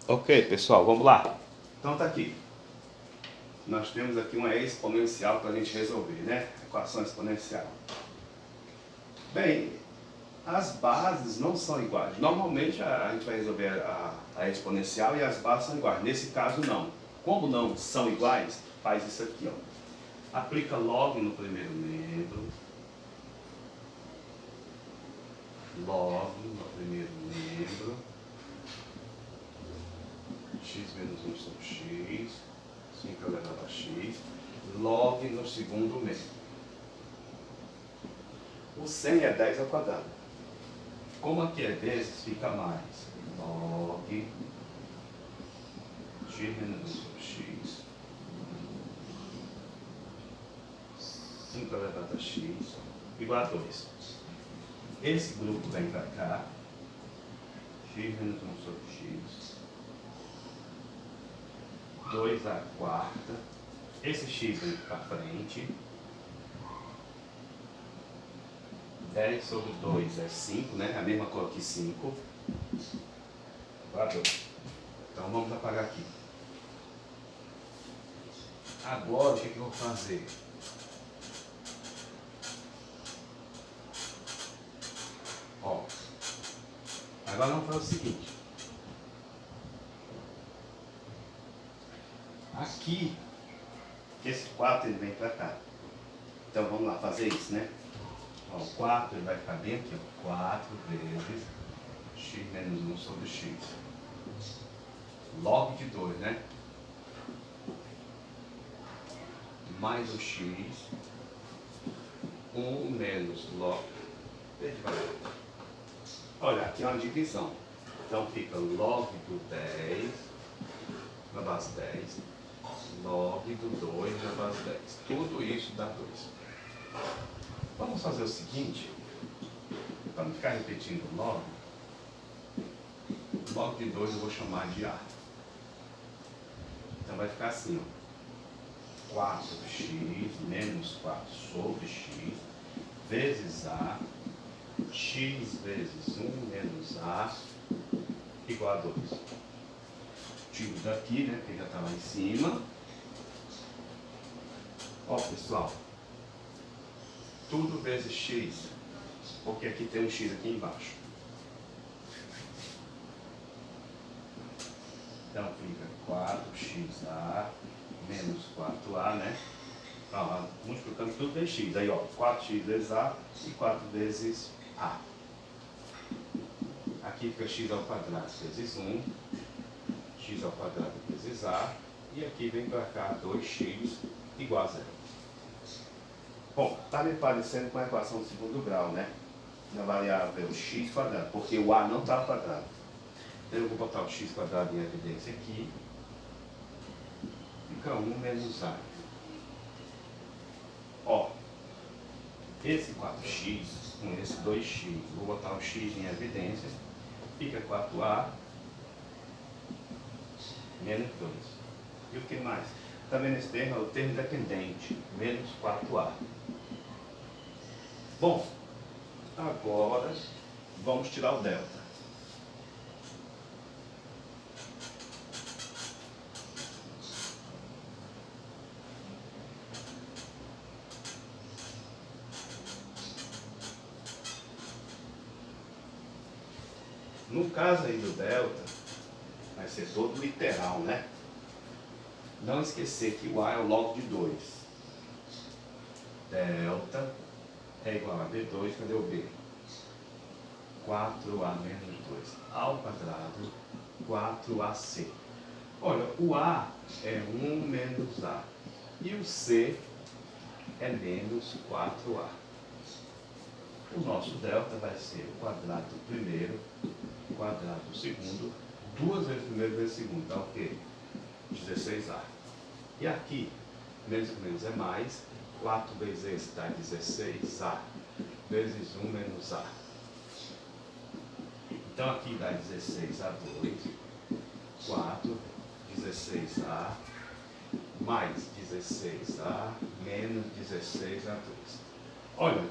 Ok, pessoal, vamos lá. Então tá aqui. Nós temos aqui uma exponencial para a gente resolver, né? Equação exponencial. Bem, as bases não são iguais. Normalmente a gente vai resolver a exponencial e as bases são iguais. Nesse caso não. Como não são iguais, faz isso aqui, ó. Aplica log no primeiro membro. Log no primeiro membro. X menos 1 sobre x. 5 elevado a x. Log no segundo membro. O 100 é 10 ao quadrado. Como aqui é vezes, fica mais. Log x menos 1 sobre x. 5 elevado a x igual a 2. Esse grupo vem para cá. X menos 1 sobre x. 2 à quarta. Esse x vem para frente. 10 sobre 2 é 5, né? A mesma coisa que 5. Igual a 2. Então vamos apagar aqui. Agora o que eu vou fazer? Ó. Agora vamos fazer o seguinte. Aqui, esse 4 ele vem para cá. Então vamos lá fazer isso, né? Ó, o 4 ele vai ficar bem aqui, ó. 4 vezes x menos 1 sobre x. Log de 2, né? Mais o x. 1 menos log. Olha, aqui é uma divisão. Então fica log do 10 na base 10. Log do 2 na base 10. Tudo isso dá 2. Vamos fazer o seguinte, para não ficar repetindo log de 2 eu vou chamar de A. Então vai ficar assim, ó, 4x menos 4 sobre x vezes A, x vezes 1 menos A igual a 2. Tiro daqui, né, porque já está lá em cima. Ó, pessoal, tudo vezes x, porque aqui tem um x aqui embaixo. Então fica 4xa menos 4a, né? Ó, multiplicando tudo vezes x. Aí, ó, 4x vezes a e 4 vezes a. Aqui fica x ao quadrado vezes 1, x ao quadrado vezes a, e aqui vem para cá 2x igual a 0. Bom, está me parecendo com a equação de segundo grau, né? Na variável x quadrado, porque o a não está ao quadrado. Então eu vou botar o x quadrado em evidência aqui. Fica 1 menos a. Ó, esse 4x com esse 2x, vou botar o x em evidência. Fica 4a menos 2. E o que mais? Está vendo esse termo? É o termo dependente, menos 4a. Bom, agora vamos tirar o delta. No caso aí do delta, vai ser todo literal, né? Não esquecer que o A é o log de 2. Delta é igual a B2, cadê o B? 4A menos 2 ao quadrado, 4AC. Olha, o A é 1 menos A e o C é menos 4A. O nosso delta vai ser o quadrado do primeiro, o quadrado do segundo, 2 vezes primeiro vezes segundo, dá o quê? 16A. E aqui, menos com menos é mais, 4 vezes esse dá 16A, vezes 1 menos A. Então aqui dá 16A2, 4, 16A, mais 16A, menos 16A2. Olha,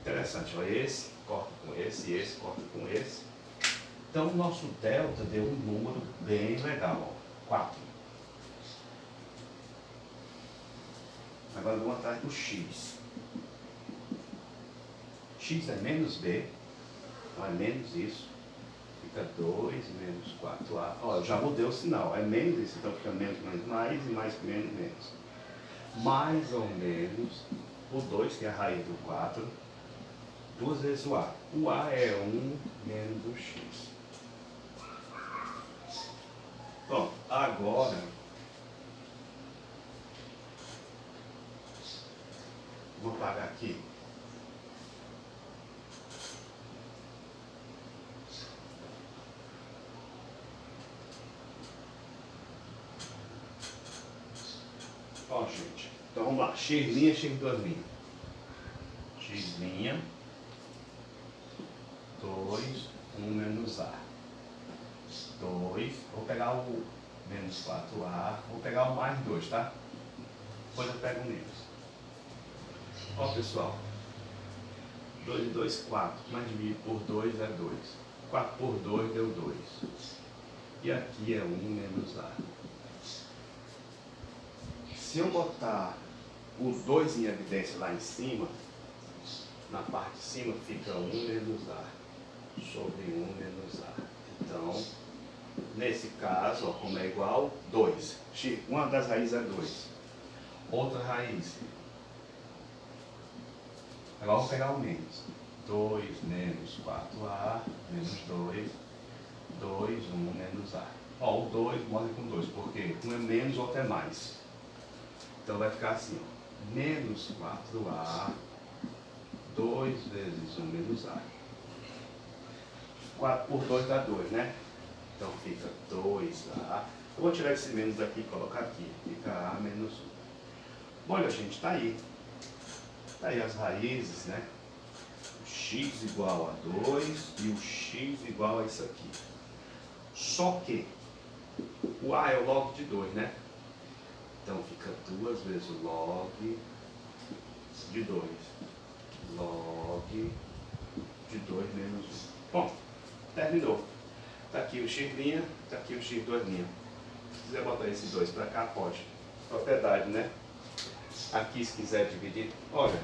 interessante, ó, esse corta com esse, e esse corta com esse. Então, o nosso delta deu um número bem legal, ó, 4. Agora vamos atrás do x. X é menos b, então é menos isso. Fica 2 menos 4a. Ó, eu já mudei o sinal, é menos isso, então fica menos mais e mais menos menos. Mais ou menos o 2, que é a raiz do 4, 2 vezes o a. O a é 1 menos o x. Bom, agora vou apagar aqui. Ó, gente, então vamos lá, x', x2'. X', 2, 1 menos a. 2, vou pegar o menos 4a, vou pegar o mais 2, tá? Depois eu pego o menos. Ó, pessoal, 2 e 2, 4, mais dividido por 2 é 2. 4 por 2 deu 2. E aqui é 1 menos a. Se eu botar o 2 em evidência lá em cima, na parte de cima fica 1 menos a sobre 1 menos a. Então, nesse caso, ó, como é igual, 2. Uma das raízes é 2. Outra raiz. Agora vou pegar o menos. 2 menos 4a menos 2. 2, 1 menos a. Ó, o 2 mostra com 2, porque um é menos, o outro é mais. Então vai ficar assim, ó, menos 4a, 2 vezes 1 menos a. 4 por 2 dá 2, né? Então fica 2a. Eu vou tirar esse menos daqui e colocar aqui. Fica a menos 1. Olha, gente, tá aí. Tá aí as raízes, né? O x igual a 2 e o x igual a isso aqui. Só que o a é o log de 2, né? Então fica 2 vezes o log de 2. Log de 2 menos 1. Bom, terminou. Está aqui o x', está aqui o x2'. Se quiser botar esse 2 para cá, pode. Propriedade, né? Aqui, se quiser dividir, olha,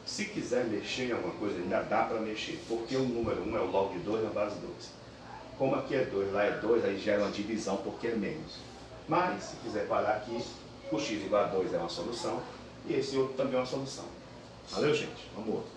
se quiser mexer em alguma coisa, ainda dá para mexer, porque o número 1 é o log de 2 na base 2. Como aqui é 2, lá é 2, aí gera uma divisão porque é menos. Mas, se quiser parar aqui, o x igual a 2 é uma solução, e esse outro também é uma solução. Valeu, gente? Vamos outro.